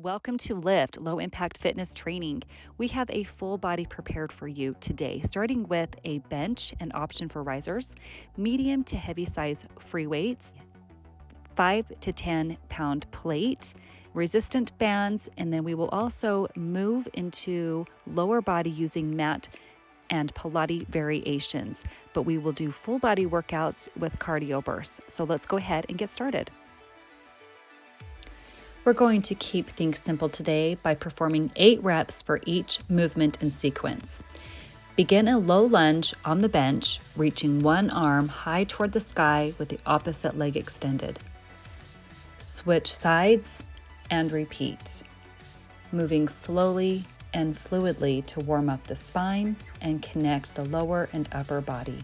Welcome to L.I.F.T, Low Impact Fitness Training. We have a full body prepared for you today, starting with a bench, an option for risers, medium to heavy size free weights, 5 to 10 pound plate, resistant bands, and then we will also move into lower body using mat and Pilates variations. But we will do full body workouts with cardio bursts. So let's go ahead and get started. We're going to keep things simple today by performing 8 reps for each movement and sequence. Begin a low lunge on the bench, reaching one arm high toward the sky with the opposite leg extended. Switch sides and repeat, moving slowly and fluidly to warm up the spine and connect the lower and upper body.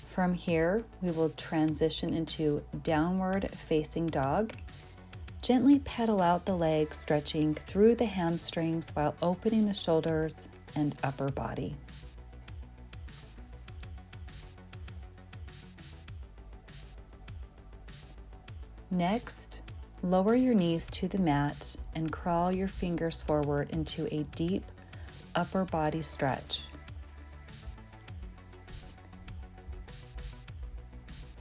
From here, we will transition into downward facing dog. Gently pedal out the legs, stretching through the hamstrings while opening the shoulders and upper body. Next, lower your knees to the mat and crawl your fingers forward into a deep upper body stretch.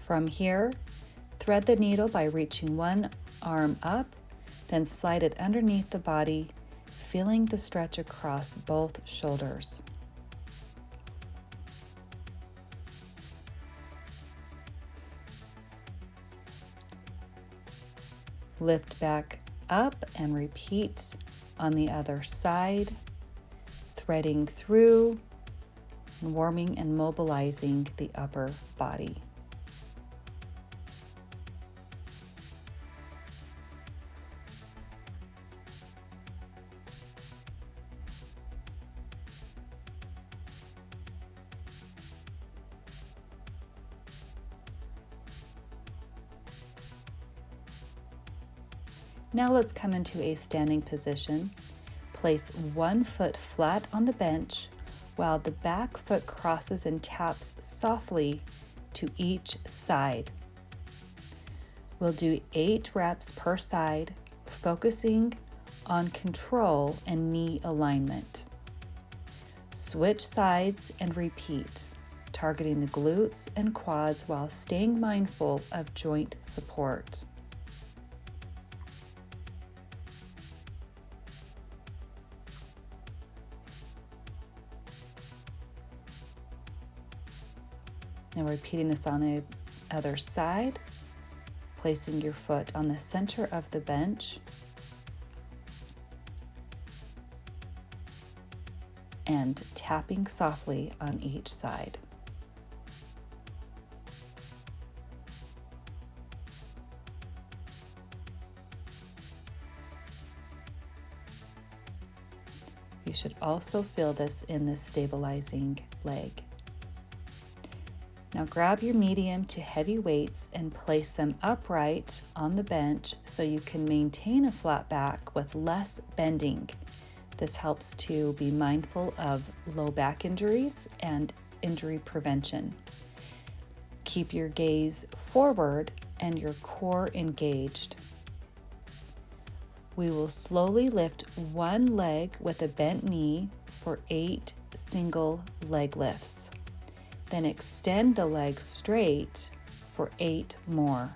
From here, thread the needle by reaching one arm up, then slide it underneath the body, feeling the stretch across both shoulders. Lift back up and repeat on the other side, threading through, warming and mobilizing the upper body. Now let's come into a standing position. Place one foot flat on the bench while the back foot crosses and taps softly to each side. We'll do 8 reps per side, focusing on control and knee alignment. Switch sides and repeat, targeting the glutes and quads while staying mindful of joint support. Now repeating this on the other side, placing your foot on the center of the bench and tapping softly on each side. You should also feel this in the stabilizing leg. Now grab your medium to heavy weights and place them upright on the bench so you can maintain a flat back with less bending. This helps to be mindful of low back injuries and injury prevention. Keep your gaze forward and your core engaged. We will slowly lift one leg with a bent knee for 8 single leg lifts. Then extend the leg straight for 8 more.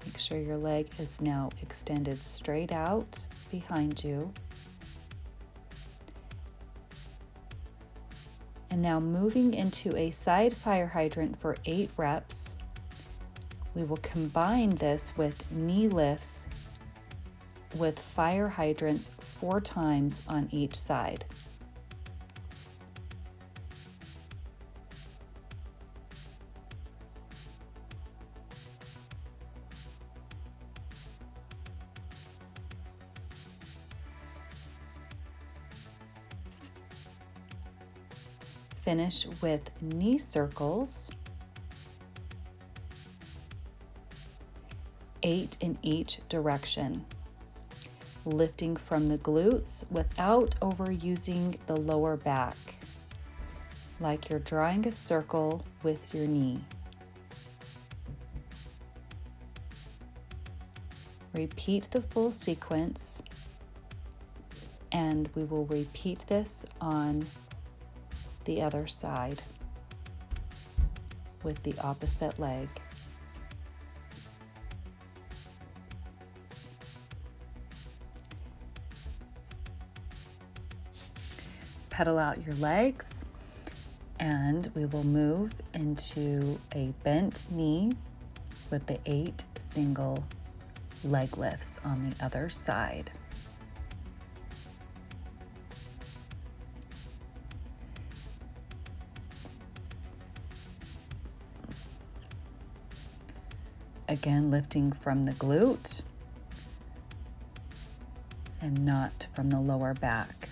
Make sure your leg is now extended straight out behind you. And now moving into a side fire hydrant for 8 reps. We will combine this with knee lifts with fire hydrants 4 times on each side. Finish with knee circles, 8 in each direction, lifting from the glutes without overusing the lower back, like you're drawing a circle with your knee. Repeat the full sequence, and we will repeat this on the other side with the opposite leg. Pedal out your legs, and we will move into a bent knee with the 8 single leg lifts on the other side. Again, lifting from the glute and not from the lower back.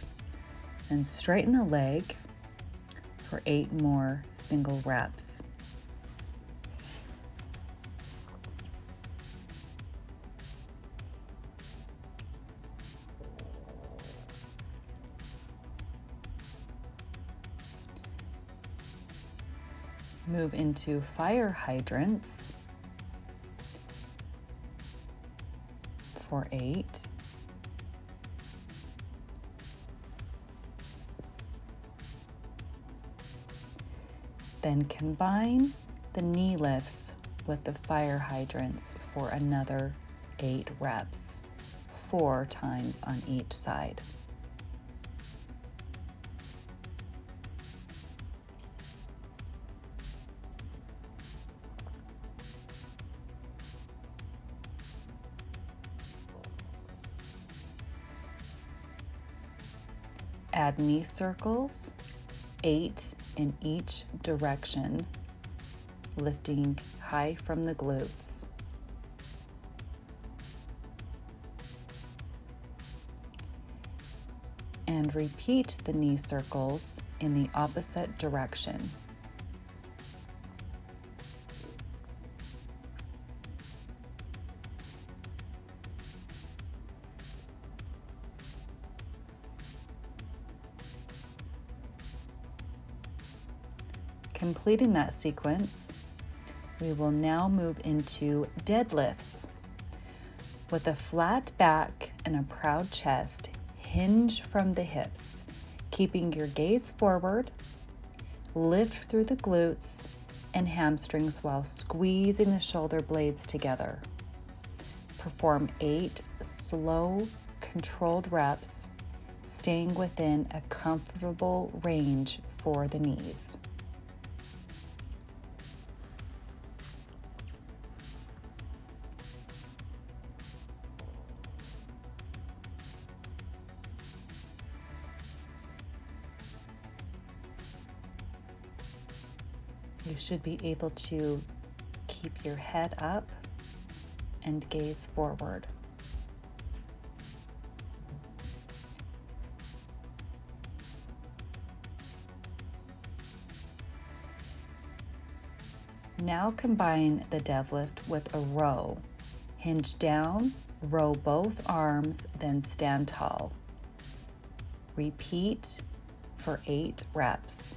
And straighten the leg for 8 more single reps. Move into fire hydrants for 8. Then combine the knee lifts with the fire hydrants for another 8 reps, 4 times on each side. Add knee circles, 8 in each direction, lifting high from the glutes. And repeat the knee circles in the opposite direction. Completing that sequence, we will now move into deadlifts. With a flat back and a proud chest, hinge from the hips, keeping your gaze forward. Lift through the glutes and hamstrings while squeezing the shoulder blades together. Perform 8 slow, controlled reps, staying within a comfortable range for the knees. You should be able to keep your head up and gaze forward. Now combine the deadlift with a row. Hinge down, row both arms, then stand tall. Repeat for 8 reps.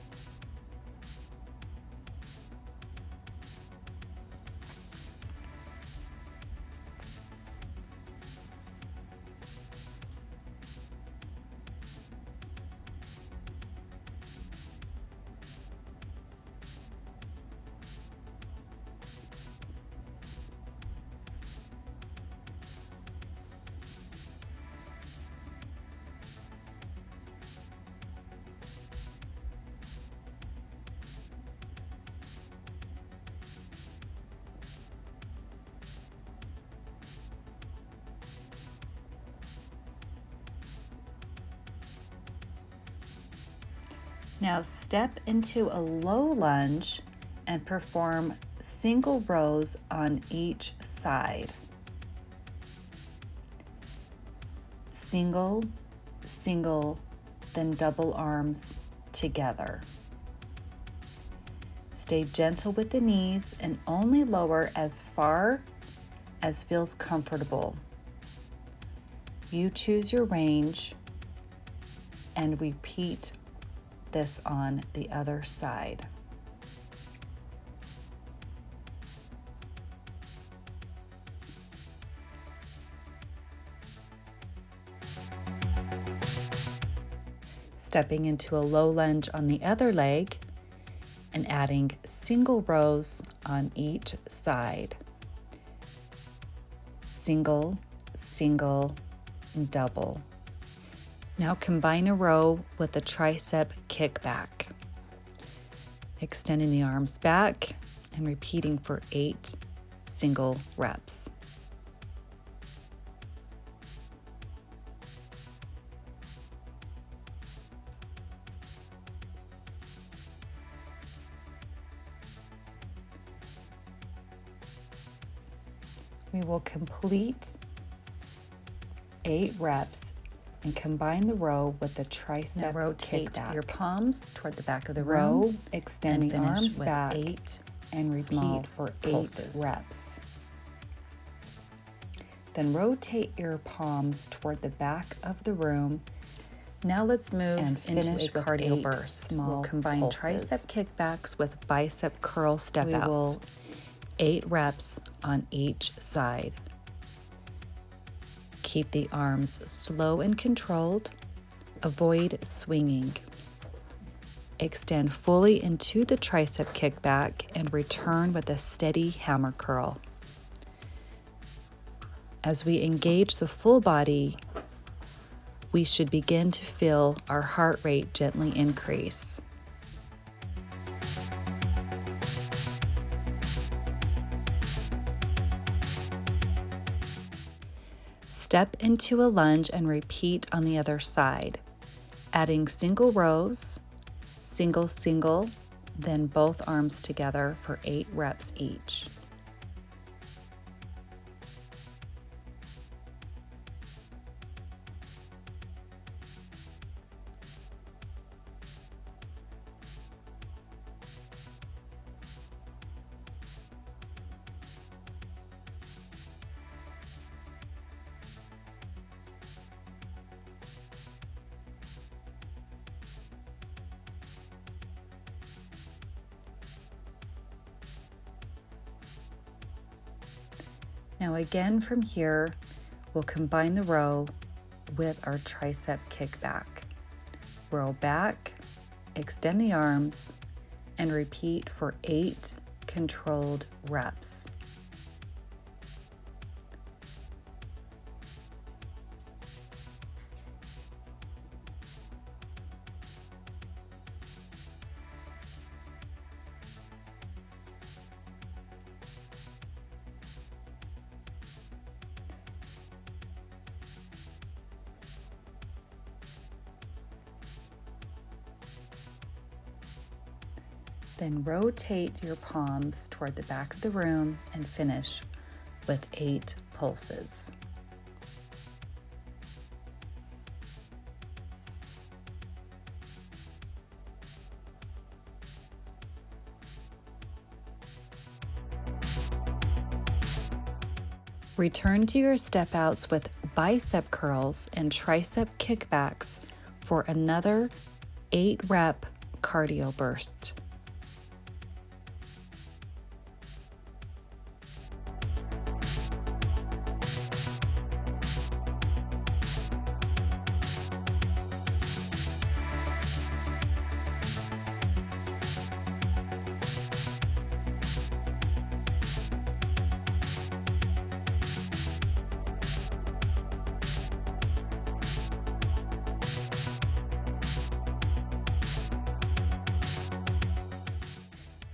Now step into a low lunge and perform single rows on each side. Single, single, then double arms together. Stay gentle with the knees and only lower as far as feels comfortable. You choose your range and repeat this on the other side. Stepping into a low lunge on the other leg and adding single rows on each side. Single, single, double. Now combine a row with a tricep kickback. Extending the arms back and repeating for 8 single reps. We will complete 8 reps and combine the row with the tricep now rotate kickback. your palms toward the back of the Row, room. extend the arms with back 8 and small repeat for 8 pulses. reps. Then rotate your palms toward the back of the room. Now let's move and into finish a with cardio 8 burst. small We'll combine pulses. tricep kickbacks with bicep curl step We outs. will 8 reps on each side. Keep the arms slow and controlled. Avoid swinging. Extend fully into the tricep kickback and return with a steady hammer curl. As we engage the full body, we should begin to feel our heart rate gently increase. Step into a lunge and repeat on the other side, adding single rows, single, single, then both arms together for 8 reps each. Now again from here, we'll combine the row with our tricep kickback. Row back, extend the arms, and repeat for 8 controlled reps. Then rotate your palms toward the back of the room and finish with 8 pulses. Return to your step outs with bicep curls and tricep kickbacks for another 8 rep cardio burst.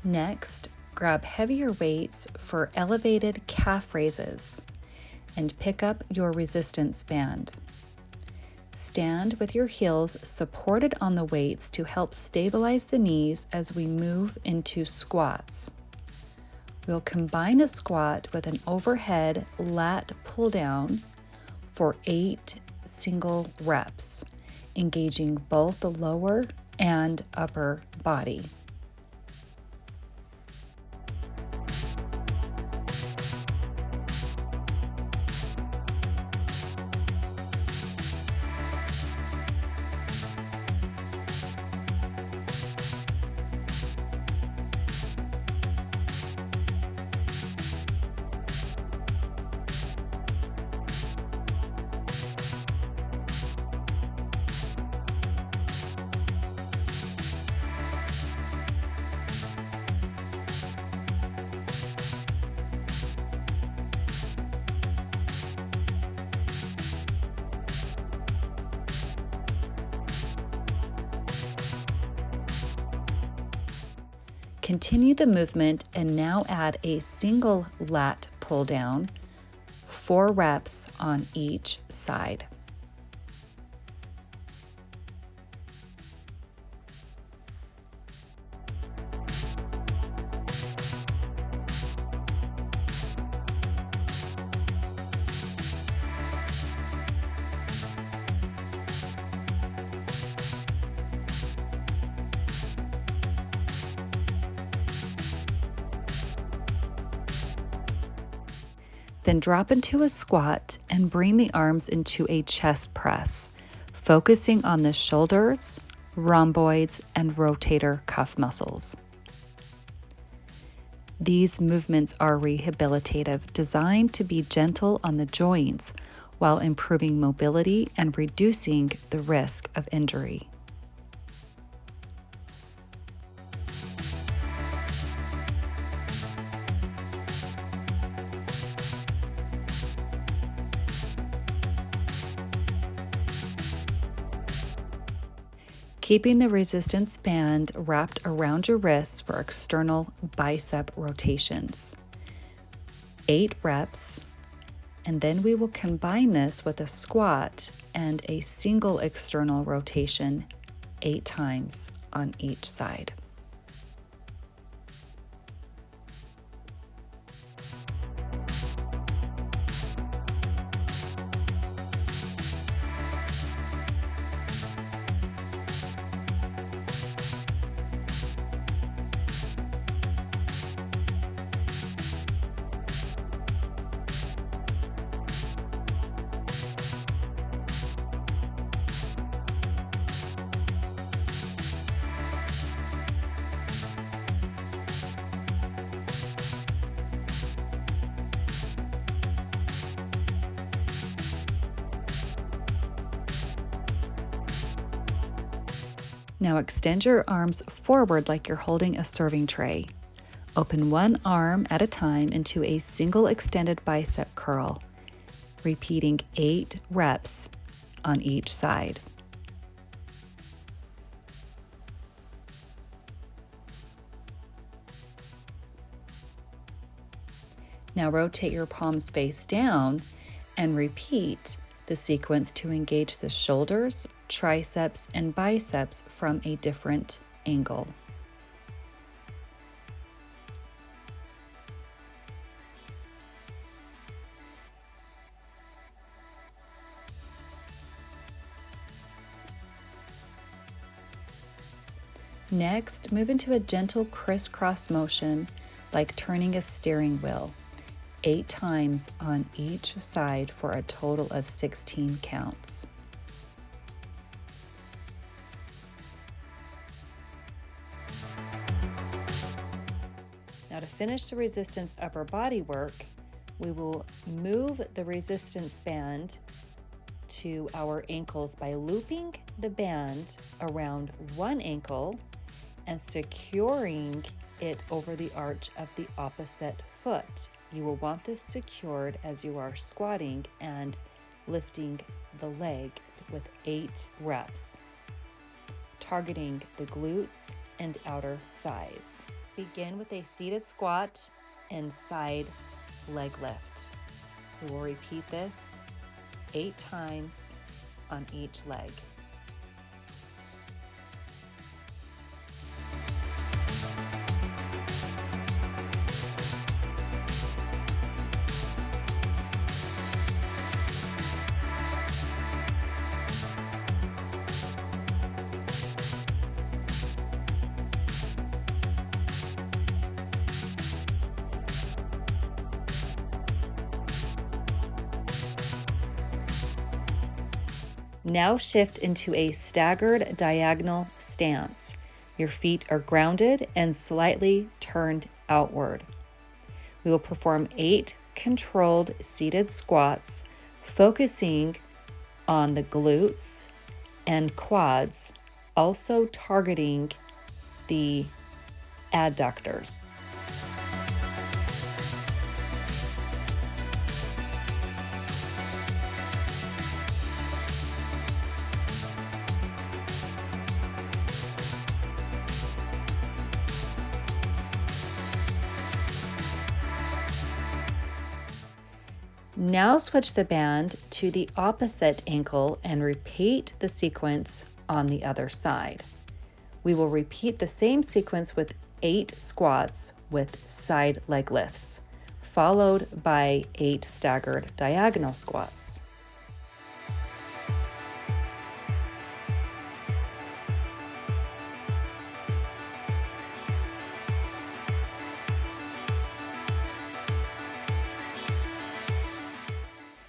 Next, grab heavier weights for elevated calf raises and pick up your resistance band. Stand with your heels supported on the weights to help stabilize the knees as we move into squats. We'll combine a squat with an overhead lat pull down for 8 single reps, engaging both the lower and upper body. Continue the movement and now add a single lat pull down, 4 reps on each side. Then drop into a squat and bring the arms into a chest press, focusing on the shoulders, rhomboids, and rotator cuff muscles. These movements are rehabilitative, designed to be gentle on the joints while improving mobility and reducing the risk of injury. Keeping the resistance band wrapped around your wrists for external bicep rotations. 8 reps, and then we will combine this with a squat and a single external rotation 8 times on each side. Now extend your arms forward like you're holding a serving tray. Open one arm at a time into a single extended bicep curl, repeating 8 reps on each side. Now rotate your palms face down and repeat the sequence to engage the shoulders, triceps, and biceps from a different angle. Next, move into a gentle crisscross motion like turning a steering wheel, 8 times on each side for a total of 16 counts. Now to finish the resistance upper body work, we will move the resistance band to our ankles by looping the band around one ankle and securing it over the arch of the opposite foot. You will want this secured as you are squatting and lifting the leg with 8 reps, targeting the glutes and outer thighs. Begin with a seated squat and side leg lift. We will repeat this 8 times on each leg. Now shift into a staggered diagonal stance. Your feet are grounded and slightly turned outward. We will perform 8 controlled seated squats, focusing on the glutes and quads, also targeting the adductors. Now switch the band to the opposite ankle and repeat the sequence on the other side. We will repeat the same sequence with 8 squats with side leg lifts, followed by 8 staggered diagonal squats.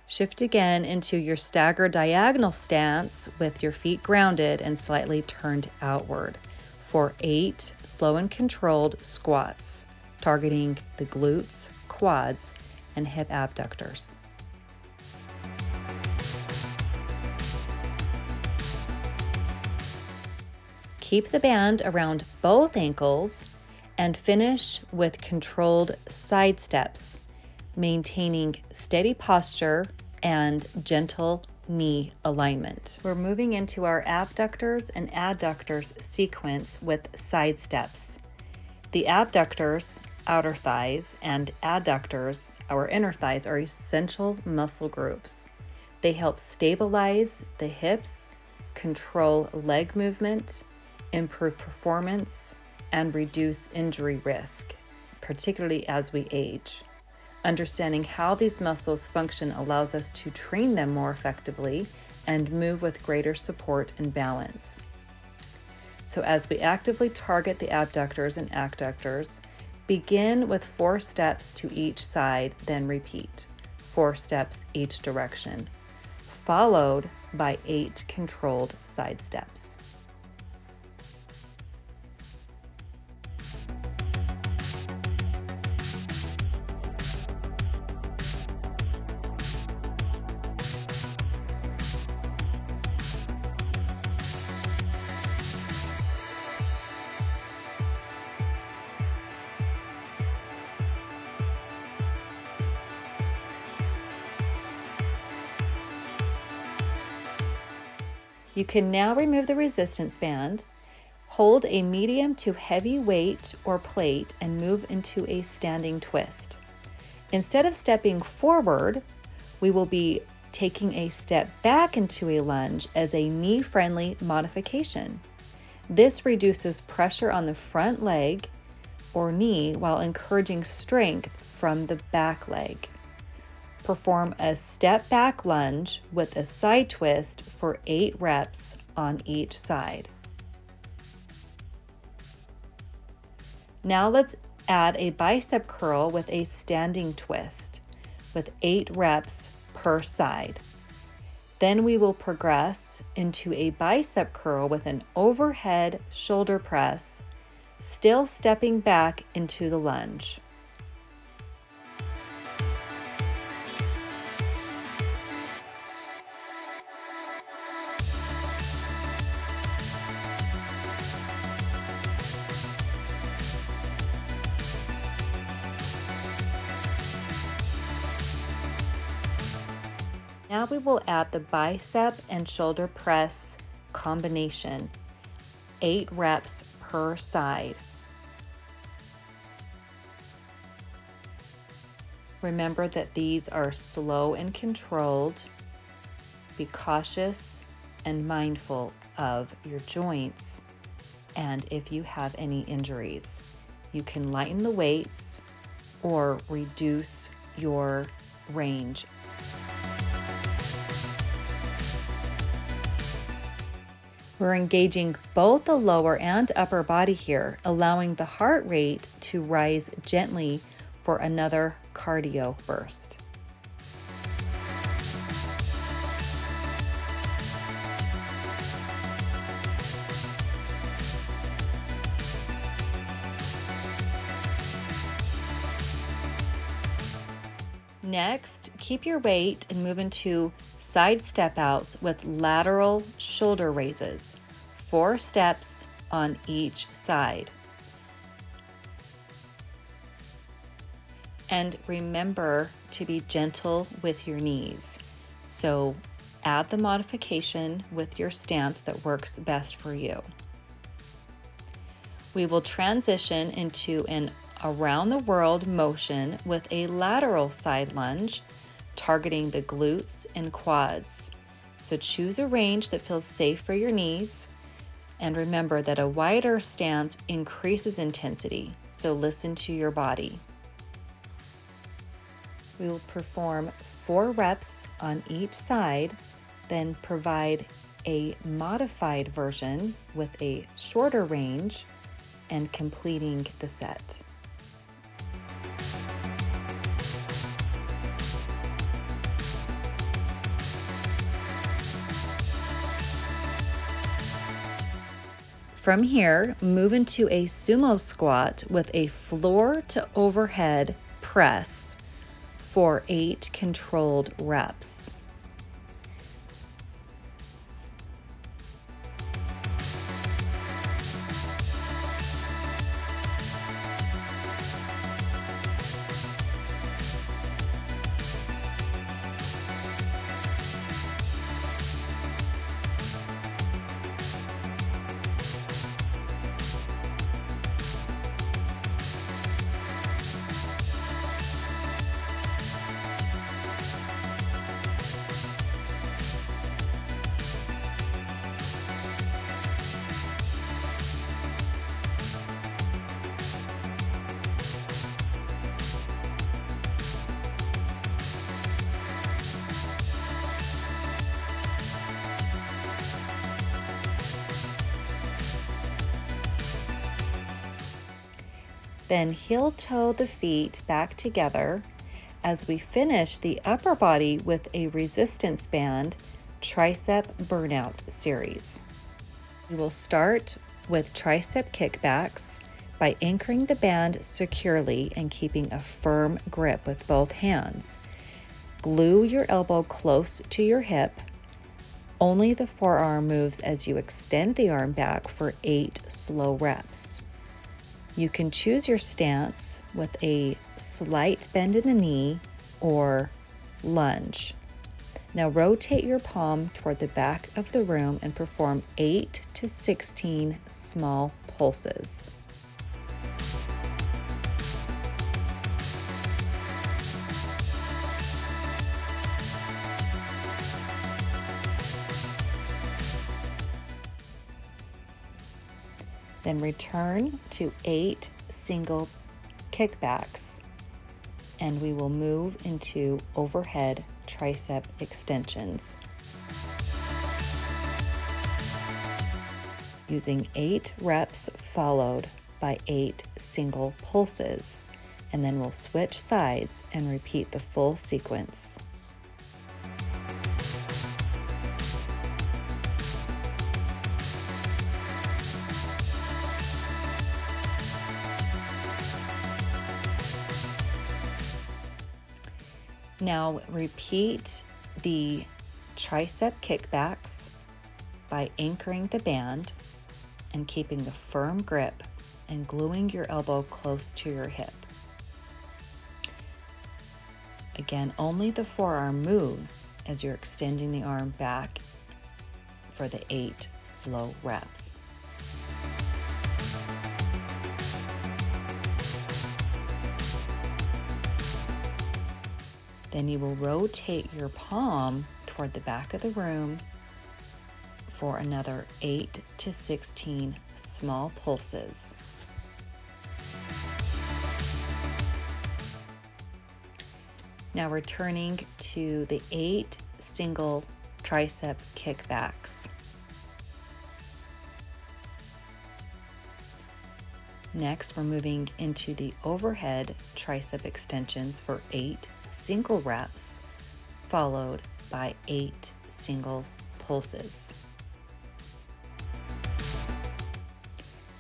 Shift again into your staggered diagonal stance with your feet grounded and slightly turned outward for 8 slow and controlled squats, targeting the glutes, quads, and hip abductors. Keep the band around both ankles and finish with controlled side steps, maintaining steady posture and gentle knee alignment. We're moving into our abductors and adductors sequence with side steps. The abductors, outer thighs, and adductors, our inner thighs, are essential muscle groups. They help stabilize the hips, control leg movement, improve performance, and reduce injury risk, particularly as we age. Understanding how these muscles function allows us to train them more effectively and move with greater support and balance. So as we actively target the abductors and adductors, begin with 4 steps to each side, then repeat 4 steps each direction, followed by 8 controlled side steps. You can now remove the resistance band, hold a medium to heavy weight or plate, and move into a standing twist. Instead of stepping forward, we will be taking a step back into a lunge as a knee-friendly modification. This reduces pressure on the front leg or knee while encouraging strength from the back leg. Perform a step back lunge with a side twist for 8 reps on each side. Now let's add a bicep curl with a standing twist with 8 reps per side. Then we will progress into a bicep curl with an overhead shoulder press, still stepping back into the lunge. Now we will add the bicep and shoulder press combination, 8 reps per side. Remember that these are slow and controlled. Be cautious and mindful of your joints, and if you have any injuries, you can lighten the weights or reduce your range. We're engaging both the lower and upper body here, allowing the heart rate to rise gently for another cardio burst. Next, keep your weight and move into side step outs with lateral shoulder raises, 4 steps on each side. And remember to be gentle with your knees. So add the modification with your stance that works best for you. We will transition into an around the world motion with a lateral side lunge, targeting the glutes and quads. So choose a range that feels safe for your knees. And remember that a wider stance increases intensity, so listen to your body. We will perform 4 reps on each side, then provide a modified version with a shorter range and completing the set. From here, move into a sumo squat with a floor to overhead press for 8 controlled reps. Then heel toe the feet back together as we finish the upper body with a resistance band tricep burnout series. We will start with tricep kickbacks by anchoring the band securely and keeping a firm grip with both hands. Glue your elbow close to your hip. Only the forearm moves as you extend the arm back for 8 slow reps. You can choose your stance with a slight bend in the knee or lunge. Now rotate your palm toward the back of the room and perform 8 to 16 small pulses. Then return to 8 single kickbacks, and we will move into overhead tricep extensions. Using 8 reps followed by 8 single pulses, and then we'll switch sides and repeat the full sequence. Now repeat the tricep kickbacks by anchoring the band and keeping a firm grip and gluing your elbow close to your hip. Again, only the forearm moves as you're extending the arm back for the 8 slow reps. Then you will rotate your palm toward the back of the room for another 8 to 16 small pulses. Now returning to the 8 single tricep kickbacks. Next, we're moving into the overhead tricep extensions for 8 single reps, followed by 8 single pulses.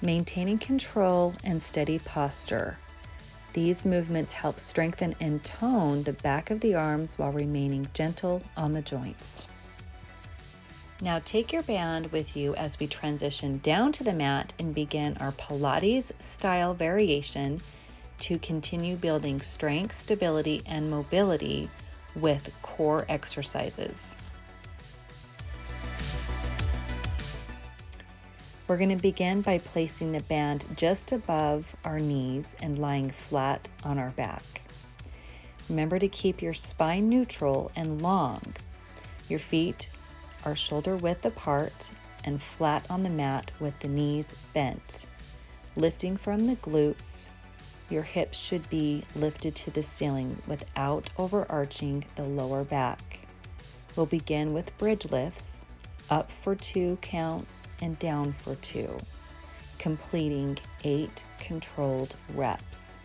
Maintaining control and steady posture. These movements help strengthen and tone the back of the arms while remaining gentle on the joints. Now take your band with you as we transition down to the mat and begin our Pilates style variation to continue building strength, stability, and mobility with core exercises. We're going to begin by placing the band just above our knees and lying flat on our back. Remember to keep your spine neutral and long. Your feet are shoulder width apart and flat on the mat with the knees bent. Lifting from the glutes, your hips should be lifted to the ceiling without overarching the lower back. We'll begin with bridge lifts, up for 2 counts and down for 2, completing 8 controlled reps.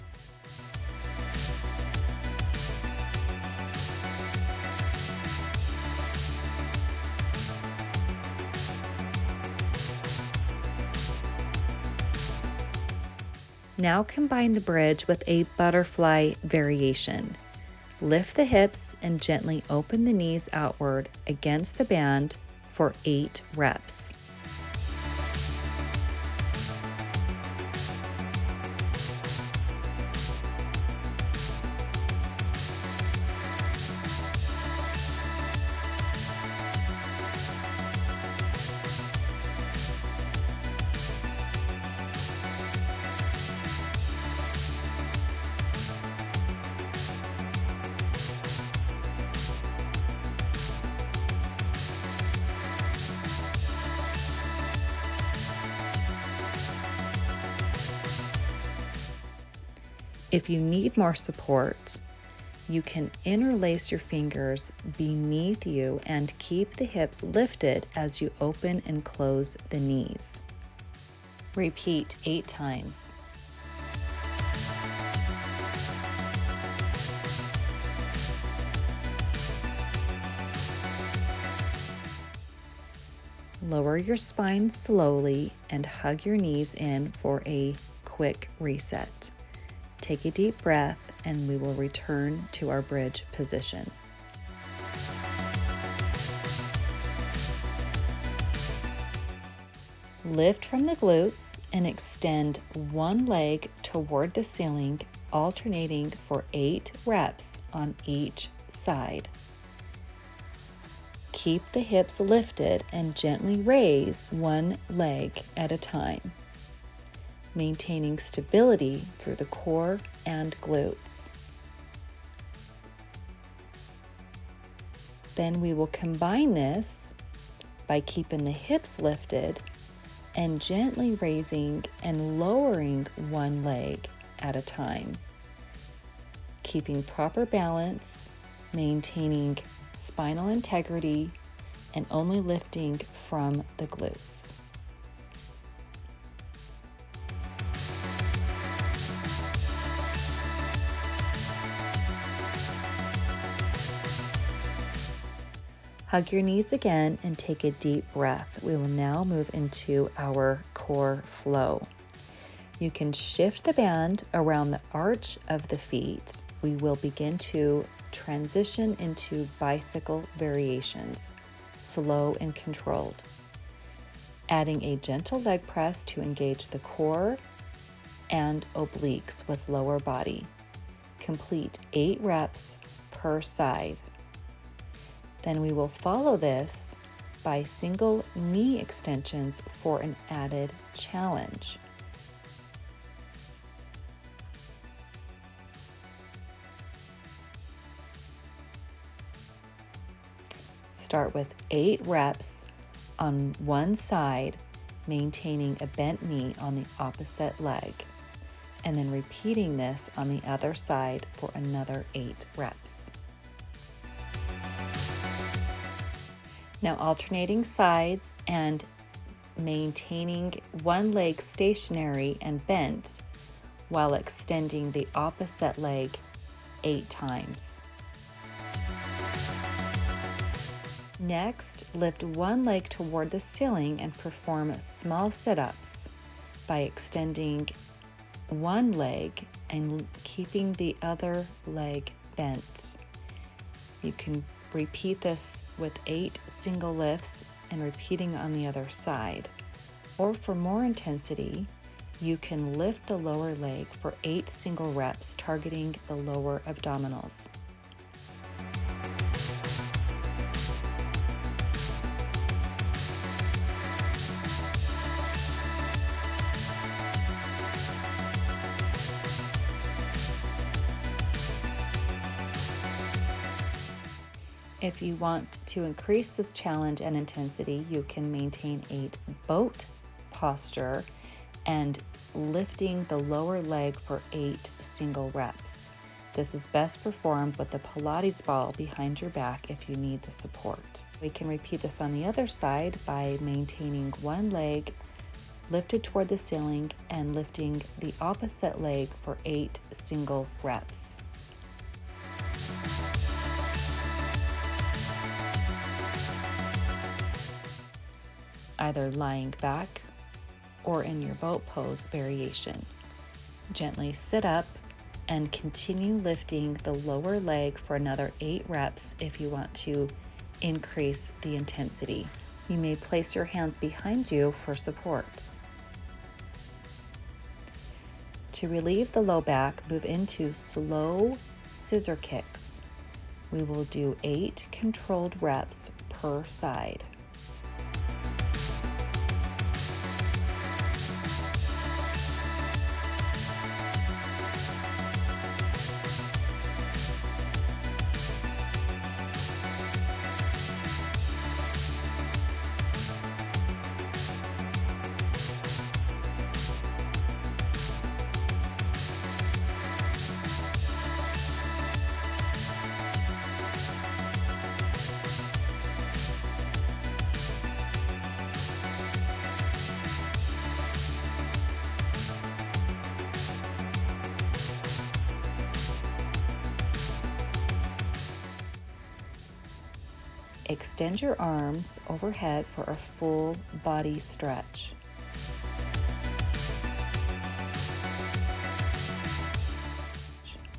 Now combine the bridge with a butterfly variation. Lift the hips and gently open the knees outward against the band for 8 reps. If you need more support, you can interlace your fingers beneath you and keep the hips lifted as you open and close the knees. Repeat 8 times. Lower your spine slowly and hug your knees in for a quick reset. Take a deep breath and we will return to our bridge position. Lift from the glutes and extend one leg toward the ceiling, alternating for 8 reps on each side. Keep the hips lifted and gently raise one leg at a time, maintaining stability through the core and glutes. Then we will combine this by keeping the hips lifted and gently raising and lowering one leg at a time, keeping proper balance, maintaining spinal integrity, and only lifting from the glutes. Hug your knees again and take a deep breath. We will now move into our core flow. You can shift the band around the arch of the feet. We will begin to transition into bicycle variations, slow and controlled. Adding a gentle leg press to engage the core and obliques with lower body. Complete 8 reps per side. Then we will follow this by single knee extensions for an added challenge. Start with 8 reps on one side, maintaining a bent knee on the opposite leg, and then repeating this on the other side for another 8 reps. Now alternating sides and maintaining one leg stationary and bent while extending the opposite leg 8 times. Next, lift one leg toward the ceiling and perform small sit-ups by extending one leg and keeping the other leg bent. You can repeat this with 8 single lifts and repeating on the other side. Or for more intensity, you can lift the lower leg for 8 single reps, targeting the lower abdominals. If you want to increase this challenge and intensity, you can maintain a boat posture and lifting the lower leg for 8 single reps. This is best performed with the Pilates ball behind your back if you need the support. We can repeat this on the other side by maintaining one leg lifted toward the ceiling and lifting the opposite leg for 8 single reps. Either lying back or in your boat pose variation. Gently sit up and continue lifting the lower leg for another 8 reps if you want to increase the intensity. You may place your hands behind you for support. To relieve the low back, move into slow scissor kicks. We will do 8 controlled reps per side. Extend your arms overhead for a full body stretch.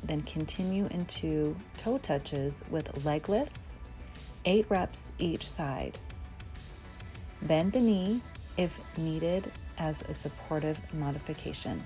Then continue into toe touches with leg lifts, 8 reps each side. Bend the knee if needed as a supportive modification.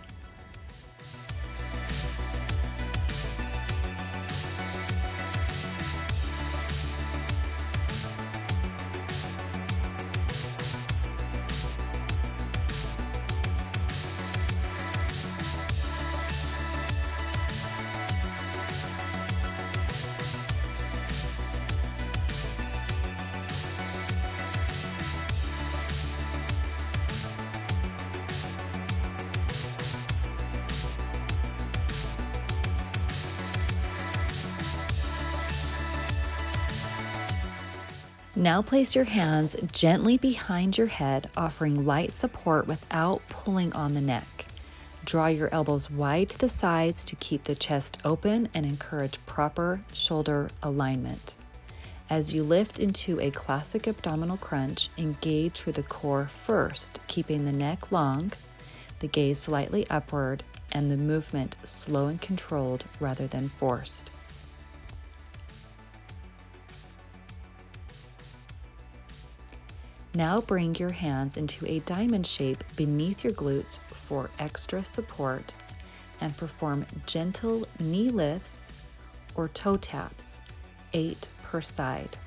Now place your hands gently behind your head, offering light support without pulling on the neck. Draw your elbows wide to the sides to keep the chest open and encourage proper shoulder alignment. As you lift into a classic abdominal crunch, engage through the core first, keeping the neck long, the gaze slightly upward, and the movement slow and controlled rather than forced. Now bring your hands into a diamond shape beneath your glutes for extra support and perform gentle knee lifts or toe taps, 8 per side.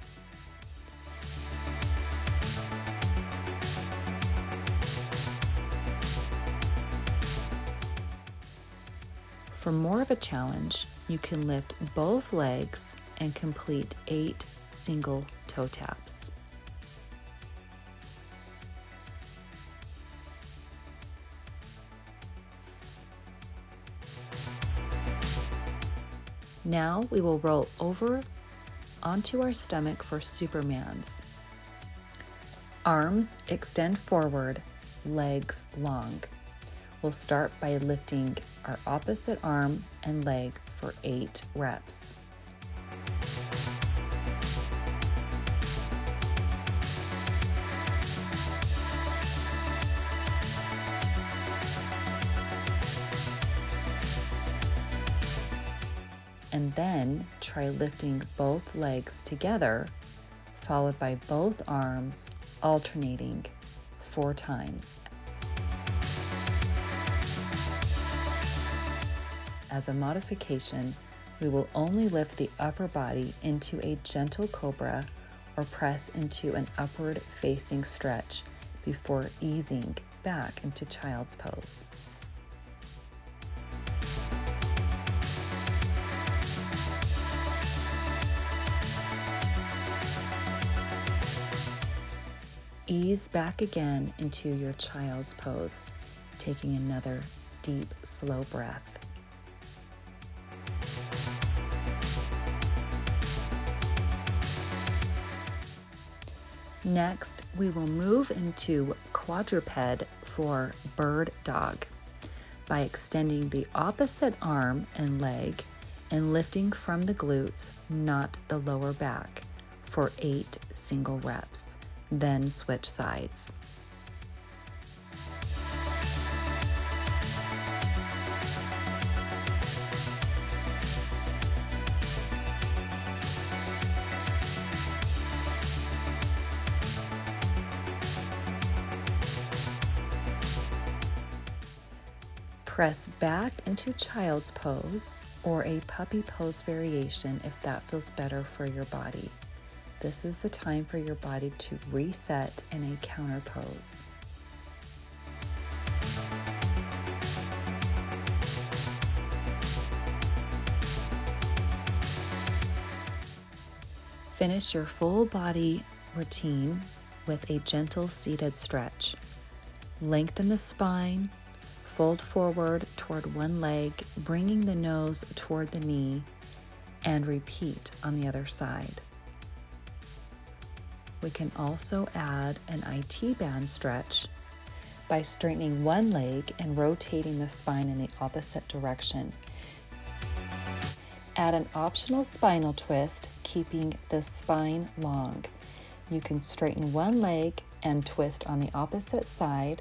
For more of a challenge, you can lift both legs and complete 8 single toe taps. Now we will roll over onto our stomach for Supermans. Arms extend forward, legs long. We'll start by lifting our opposite arm and leg for 8 reps. And then try lifting both legs together, followed by both arms alternating 4 times. As a modification, we will only lift the upper body into a gentle cobra or press into an upward facing stretch before easing back into child's pose. Ease back again into your child's pose, taking another deep, slow breath. Next, we will move into quadruped for bird dog by extending the opposite arm and leg and lifting from the glutes, not the lower back, for 8 single reps. Then switch sides. Press back into child's pose or a puppy pose variation if that feels better for your body. This is the time for your body to reset in a counter pose. Finish your full body routine with a gentle seated stretch. Lengthen the spine. Fold forward toward one leg, bringing the nose toward the knee, and repeat on the other side. We can also add an IT band stretch by straightening one leg and rotating the spine in the opposite direction. Add an optional spinal twist, keeping the spine long. You can straighten one leg and twist on the opposite side,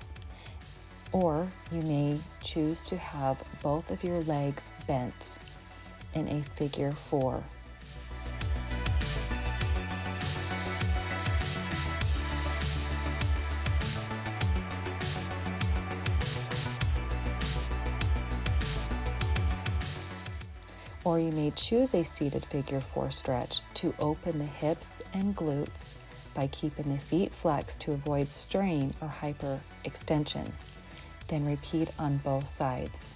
or you may choose to have both of your legs bent in a figure 4. Or you may choose a seated figure 4 stretch to open the hips and glutes by keeping the feet flexed to avoid strain or hyperextension. Then repeat on both sides.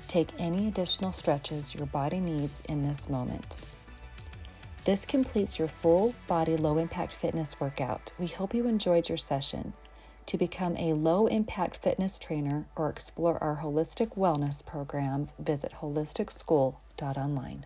Take any additional stretches your body needs in this moment. This completes your full body low impact fitness workout. We hope you enjoyed your session. To become a low impact fitness trainer or explore our holistic wellness programs, visit holisticschool.online.